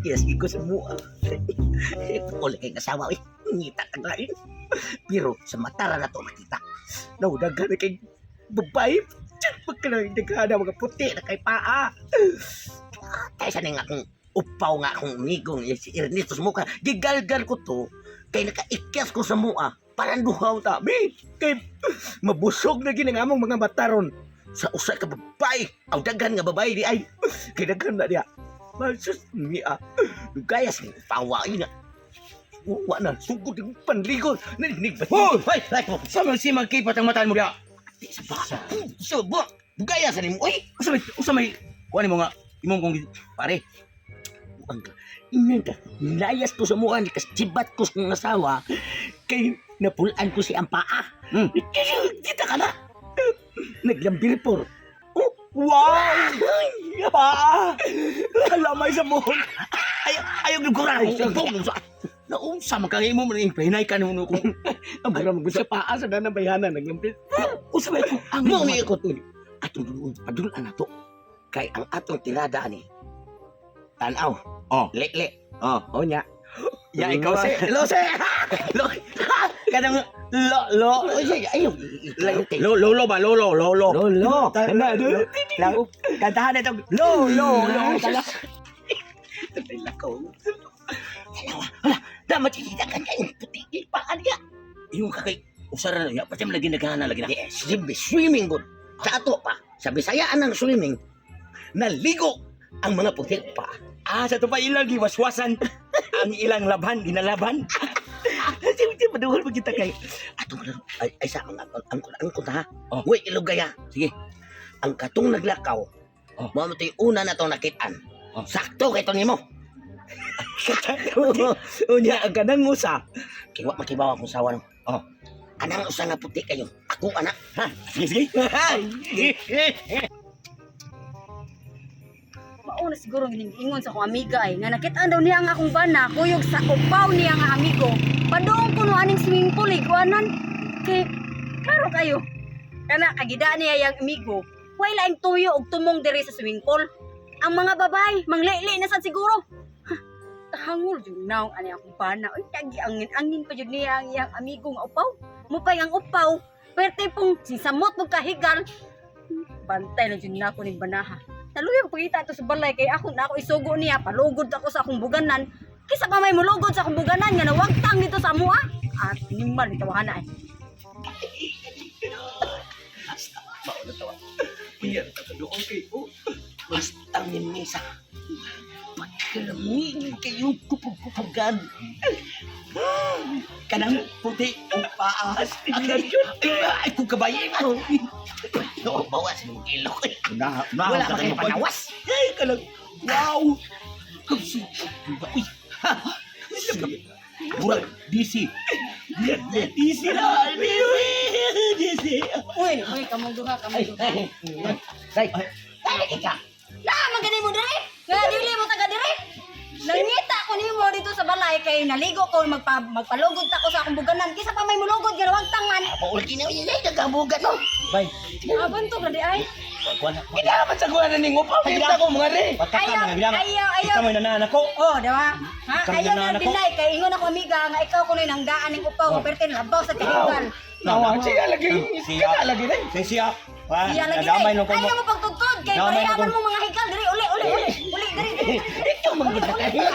Yes, ko semua. Oleh kay asawa eh. Ngita ka na eh. Pero sa mata na to makita. Naudagan na kay babae. Pagkakadaghan mga puti na kay paa. Kaysa na nga akong upaw nga akong amigong si Ernesto sa mukha. Gigalgal ko to. Kay nakaikyas ko sa mua. Parang duhaw tabi. Kay mabusog na ginangamong mga mataron. Sa usa ka babae. Aw daghan nga babae di ay. Kay daghan na diya. Masus niya. Lugayas ng pawa ina. Wa na sugod ng panligon. Narinig ba? Hoy! Hoy! Sa man si magkipat ang mataan mo diya. Sa baka. Subo. Lugayas ni mo. Uy! Usa may kuha mo nga imong kong pare. Ang inang ka. Nilayas ko sa mukha ni kasibat ko sa asawa. Kay napulaan ko si ang paa. Kita ka na. Naglambir por. Wow! Pa! Alamay sa buhon. Ayaw nagkurang. Naunsa magkangimo mo rin. Pahinay ka naman ko. Ang bara mo sa paa sa danang bayanan. Naglambir. Usa may ko. Ang Mo ni ko to. Atong dulon. Padulan na to. Kay ang atong tirada ni. Tanaw. Oh. Le. Oh. O nya. Ya ikaw si. Lo si. Lo. Kadang lo. Ayaw. Lolo ba? Lolo. Lolo. Tanda do. Lang kantahan ito. Lo. Tatay lakaw. Dalawa. Hala. Damat kita kan kayo. Puti. Paan niya. Yung kakay. Usara na. Pati mo lagi naghahana lagi na. Yes. Swimming good. Sa ato pa. Sa Bisayaan ng swimming. Naligo ang mga puti pa. Sa ito pa ilang giwaswasan. Ang ilang labhan. Ginalaban. Hindi maduhol mo kita kay. Ato ay sa ang kunta ha. Oh. Uy, ilugaya. Sige. Ang katong naglakaw. Oh. Mo mo to'y una na to nakitaan. Oh. Sakto kay to nimo. Unya ang kanang usa. Kiwa makibawa kung sawa no. Oh. Anang usa nga puti kayo. Ako anak. Ha. Sige. Mauna siguro ingon sa akong amiga ay nga nakitaan daw niya ang akong bana kuyog sa upaw niya nga amigo. Padoong kuno aning swimming pool iguanan. Kay klaro kayo. Kana kagida niya yang amigo. Way laing tuyo og tumong diri sa swimming pool. Ang mga babay manglili na sad siguro. Tahangol jud naw ani akong bana. Uy tagi angin pa jud niya ang iyang amigo nga upaw. Mupay ang upaw. Pwerte pong sisamot mo kahigal. Bantay na jud nako ning banaha. Naluyo pagkita ito sa balay kay ako na ako isugo niya palugod ako sa akong buganan kisa pa may mulugod sa akong buganan nga nawagtang dito sa amuha at nimmal ni tawahana ay Mauna tawa. Iya ta doon kay ko. Bastang ni misa. Pagkalamig kayo kupugan. Kanang puti ang paas. Ay kung kabayin mo. No, bawas ng ilok. Wala ka kayong panawas. Ay kanang wow. Kapsi. Uy. Burang DC. DC na. DC. uy kamong duha Say, ka. la magani mo dire nga dili mo taga dire nangita ko nimo dito sa balay kay naligo ko magpalugod ta ko sa akong buganan kisa pa may mulugod nga nawagtang man Paulki na yun, nagabugan no. Bay. aban to gadi ay Hindi naman sa kuha na ningo pa. Kita ko mga re. ayaw Kita mo yung nananak ko. oh diba ha Kami ayaw na na anak ko. binay kay ingon ako amiga nga ikaw kunoy nang daan ning upaw nga pertin labaw sa kahigal Nawa, siya lagi. Siya lagi rin. Siya. Iya lagi Nadamay day. nung ko mo. Ayaw mo pagtugtog kay Damay parehaman nung mo mga higal diri uli diri. Ito mga kita kaya.